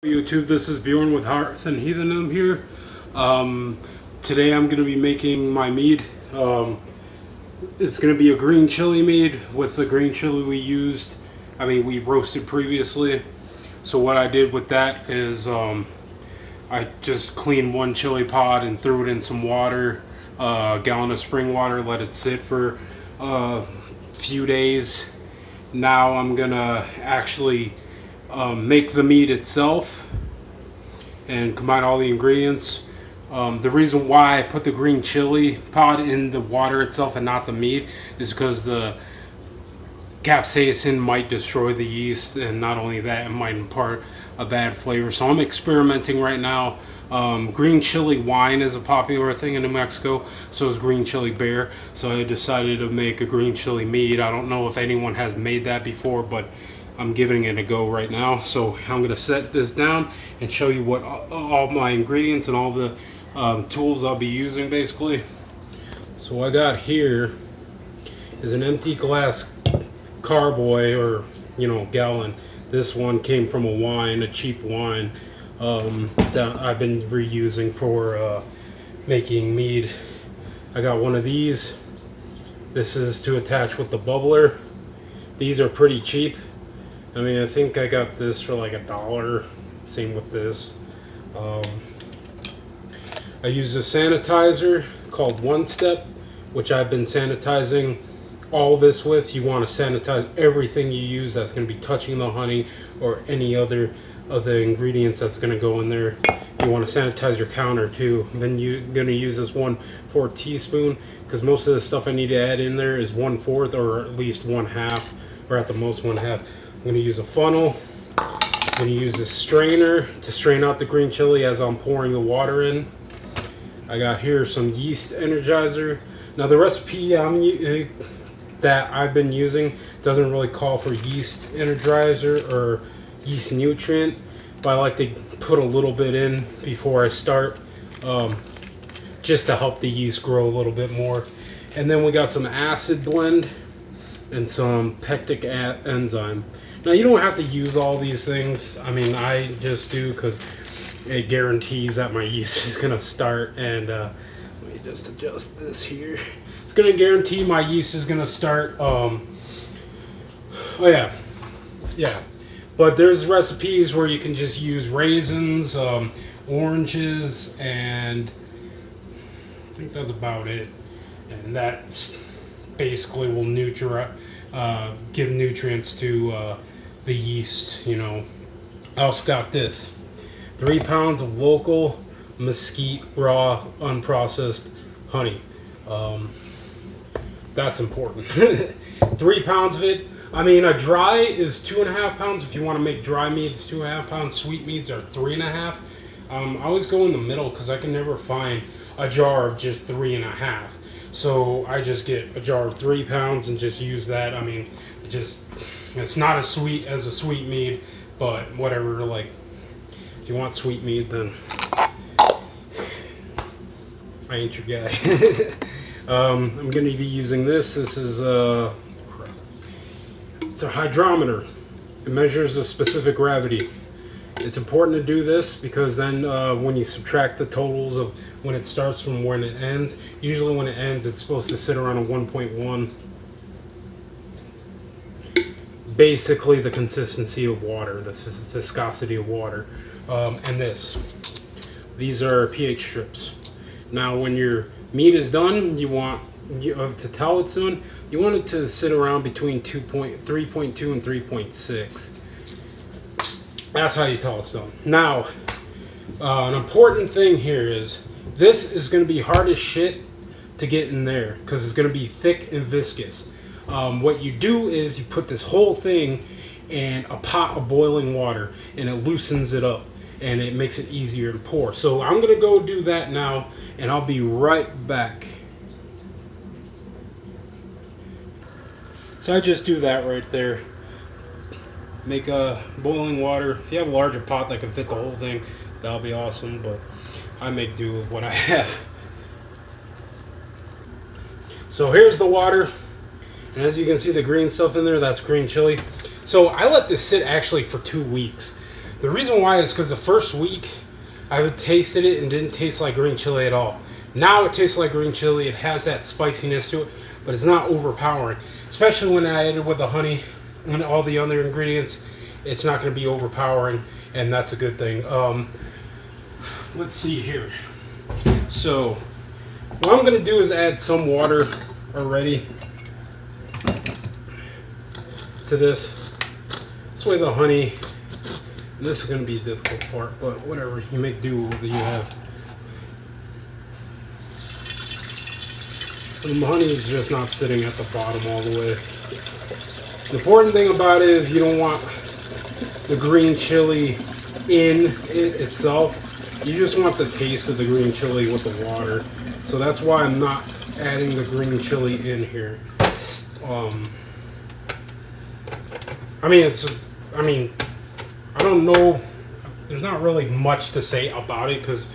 YouTube, this is Bjorn with Hearth and Heathenism here. Today I'm going to be making my mead. It's going to be a green chili mead with the green chili we roasted previously. So what I did with that is I just cleaned one chili pod and threw it in some water, a gallon of spring water, let it sit for a few days. Now I'm going to actually make the meat itself and combine all the ingredients. The reason why I put the green chili pod in the water itself and not the meat is because the capsaicin might destroy the yeast, and not only that, it might impart a bad flavor. So I'm experimenting right now. Green chili wine is a popular thing in New Mexico, so is green chili beer. So I decided to make a green chili mead. I don't know if anyone has made that before, but I'm giving it a go right now. So I'm going to set this down and show you what all my ingredients and all the tools I'll be using basically. So what I got here is an empty glass carboy, or gallon. This one came from a cheap wine that I've been reusing for making mead. I got one of these. This is to attach with the bubbler. These are pretty cheap. I think I got this for like $1. Same with this. I use a sanitizer called One Step, which I've been sanitizing all this with. You want to sanitize everything you use that's going to be touching the honey or any other of the ingredients that's going to go in there. You want to sanitize your counter too. Then you're going to use this 1/4 teaspoon, because most of the stuff I need to add in there is 1/4 or at least 1/2, or at the most 1/2. I'm going to use a funnel. I'm going to use a strainer to strain out the green chili as I'm pouring the water in. I got here some yeast energizer. Now the recipe that I've been using doesn't really call for yeast energizer or yeast nutrient, but I like to put a little bit in before I start, just to help the yeast grow a little bit more. And then we got some acid blend and some pectic enzyme. Now you don't have to use all these things. I just do because it guarantees that my yeast is going to start. And let me just adjust this here. It's going to guarantee my yeast is going to start. Oh yeah. But there's recipes where you can just use raisins, oranges, and I think that's about it. And that basically will give nutrients to the yeast. I also got this. 3 pounds of local mesquite raw unprocessed honey. That's important. 3 pounds of it. A dry is 2.5 pounds. If you want to make dry meads, 2.5 pounds. Sweet meads are 3.5. I always go in the middle because I can never find a jar of just 3.5. So I just get a jar of 3 pounds and just use that. It's not as sweet as a sweet mead, but whatever. Like, if you want sweet mead, then I ain't your guy. I'm going to be using this. This is it's a hydrometer. It measures the specific gravity. It's important to do this because then when you subtract the totals of when it starts from when it ends, usually when it ends it's supposed to sit around a 1.1. Basically the consistency of water, the viscosity of water. And these are pH strips. Now when your meat is done, to tell it's done, you want it to sit around between 3.2 and 3.6. That's how you tell it's done. Now, an important thing here is this is going to be hard as shit to get in there because it's going to be thick and viscous. What you do is you put this whole thing in a pot of boiling water and it loosens it up and it makes it easier to pour. So I'm going to go do that now and I'll be right back. So I just do that right there. Make a boiling water. If you have a larger pot that can fit the whole thing, that'll be awesome, but I make do with what I have. So here's the water, and as you can see the green stuff in there, that's green chili. So I let this sit actually for 2 weeks. The reason why is because the first week I would tasted it and didn't taste like green chili at all. Now it tastes like green chili. It has that spiciness to it, but it's not overpowering. Especially when I add it with the honey and all the other ingredients, it's not going to be overpowering, and that's a good thing. Let's see here. So what I'm going to do is add some water already to this. This way the honey, this is going to be a difficult part, but whatever, you make do with what you have. So the honey is just not sitting at the bottom all the way. The important thing about it is you don't want the green chili in it itself. You just want the taste of the green chili with the water. So that's why I'm not adding the green chili in here. I don't know. There's not really much to say about it because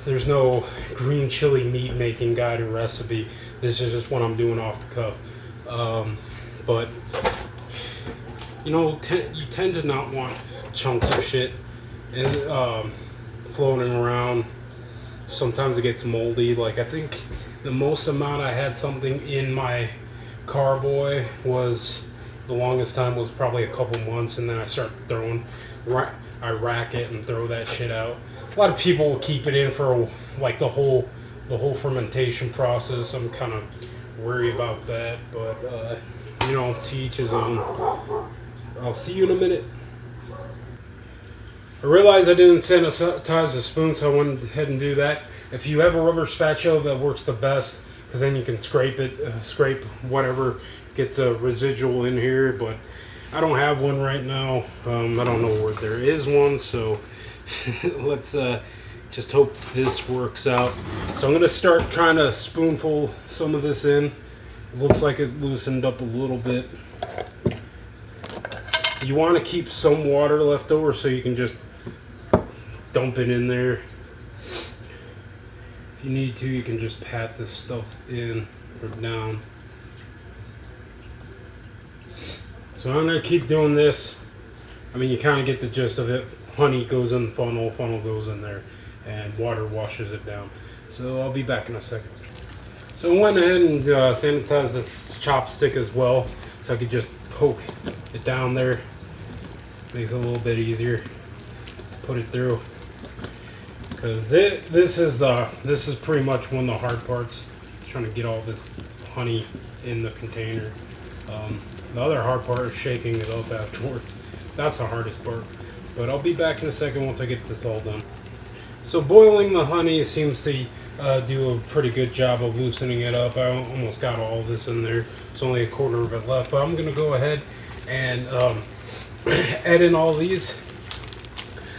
there's no green chili meat making guide or recipe. This is just what I'm doing off the cuff. But you know, you tend to not want chunks of shit and floating around. Sometimes it gets moldy. Like I think the most amount I had something in my carboy was, the longest time was probably a couple months, and then I start throwing, I rack it and throw that shit out. A lot of people will keep it in for like the whole fermentation process. I'm kind of worried about that, but you know, to each his own. I'll see you in a minute. I realized I didn't sanitize the spoon, so I went ahead and do that. If you have a rubber spatula, that works the best, because then you can scrape it, scrape whatever gets a residual in here. But I don't have one right now. I don't know where there is one, so let's just hope this works out. So I'm gonna start trying to spoonful some of this in. It looks like it loosened up a little bit. You want to keep some water left over so you can just dump it in there. If you need to, you can just pat this stuff in or down. So I'm going to keep doing this. I mean, you kind of get the gist of it. Honey goes in the funnel, funnel goes in there, and water washes it down. So I'll be back in a second. So I went ahead and sanitized the chopstick as well, so I could just poke it down there. Makes it a little bit easier to put it through. Because this is pretty much one of the hard parts. Trying to get all this honey in the container. The other hard part is shaking it up afterwards. That's the hardest part. But I'll be back in a second once I get this all done. So boiling the honey seems to do a pretty good job of loosening it up. I almost got all of this in there. There's only a quarter of it left. But I'm going to go ahead and add in all these.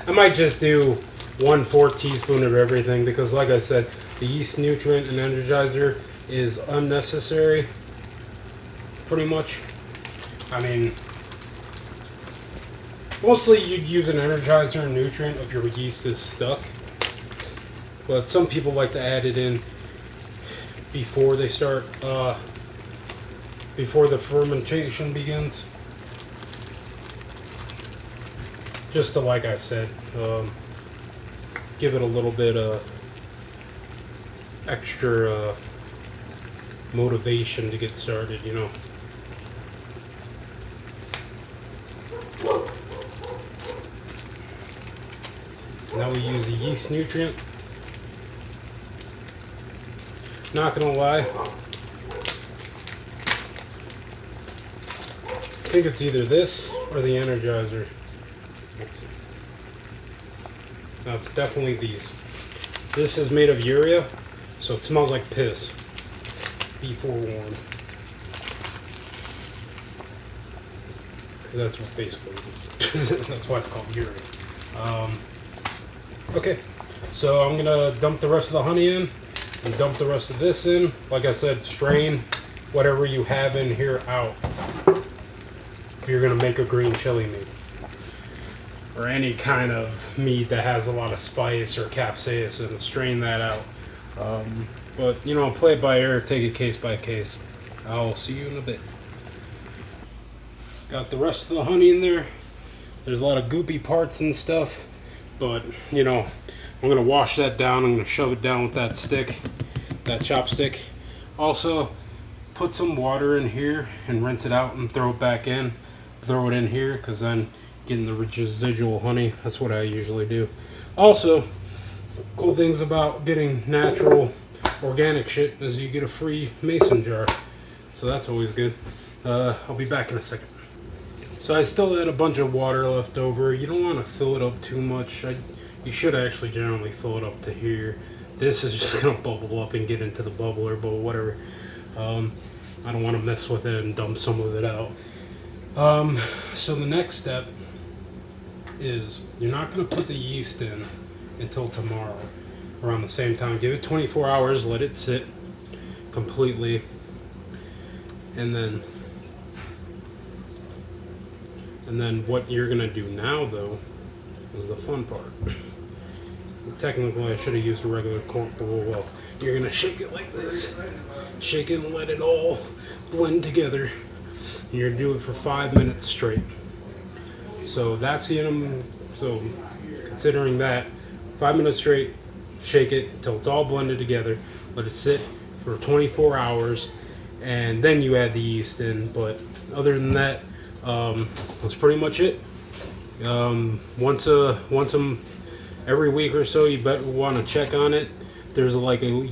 I might just do 1/4 teaspoon of everything because, like I said, the yeast nutrient and energizer is unnecessary. Pretty much. I mean, mostly you'd use an energizer and nutrient if your yeast is stuck. But some people like to add it in before they start, before the fermentation begins. Just to, like I said, give it a little bit of extra motivation to get started, you know. Now we use the yeast nutrient. Not gonna lie, I think it's either this or the energizer. Let's see. No, it's definitely these. This is made of urea, so it smells like piss. Be forewarned. That's what basically that's why it's called urea. Okay, so I'm gonna dump the rest of the honey in and dump the rest of this in. Like I said, strain whatever you have in here out if you're gonna make a green chili mead or any kind of mead that has a lot of spice or capsaicin. Strain that out. But you know, play it by ear, take it case by case. I'll see you in a bit. Got the rest of the honey in there. There's a lot of goopy parts and stuff, but you know, I'm gonna wash that down. I'm gonna shove it down with that stick, that chopstick. Also, put some water in here and rinse it out and throw it back in. Throw it in here because then getting the residual honey. That's what I usually do. Also, cool things about getting natural organic shit is you get a free mason jar. So that's always good. I'll be back in a second. So I still had a bunch of water left over. You don't want to fill it up too much. You should actually generally fill it up to here. This is just going to bubble up and get into the bubbler, but whatever. I don't want to mess with it and dump some of it out. So the next step is you're not going to put the yeast in until tomorrow around the same time. Give it 24 hours, let it sit completely, and then what you're going to do now, though, is the fun part. Technically, I should have used a regular cork, but well, you're going to shake it like this. Shake it and let it all blend together. And you're going to do it for 5 minutes straight. So that's the so considering that, 5 minutes straight, shake it until it's all blended together. Let it sit for 24 hours, and then you add the yeast in. But other than that, that's pretty much it. Every week or so, you better want to check on it. There's like a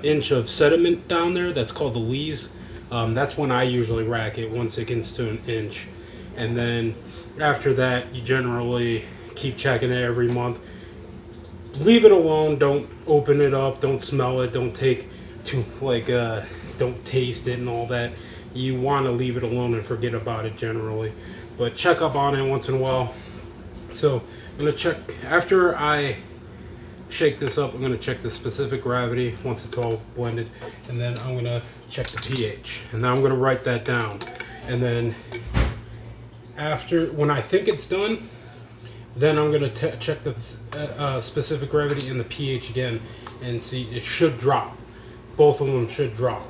inch of sediment down there. That's called the lees. That's when I usually rack it, once it gets to an inch. And then after that, you generally keep checking it every month. Leave it alone. Don't open it up. Don't smell it. Don't take don't taste it and all that. You want to leave it alone and forget about it generally. But check up on it once in a while. So I'm going to check, after I shake this up, I'm going to check the specific gravity once it's all blended. And then I'm going to check the pH. And then I'm going to write that down. And then when I think it's done, then I'm going to check the specific gravity and the pH again and see. It should drop. Both of them should drop.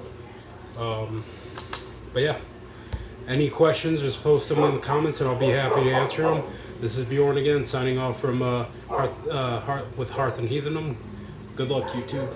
But yeah, any questions, just post them in the comments and I'll be happy to answer them. This is Bjorn again, signing off from with Hearth and Heathenum. Good luck, YouTube.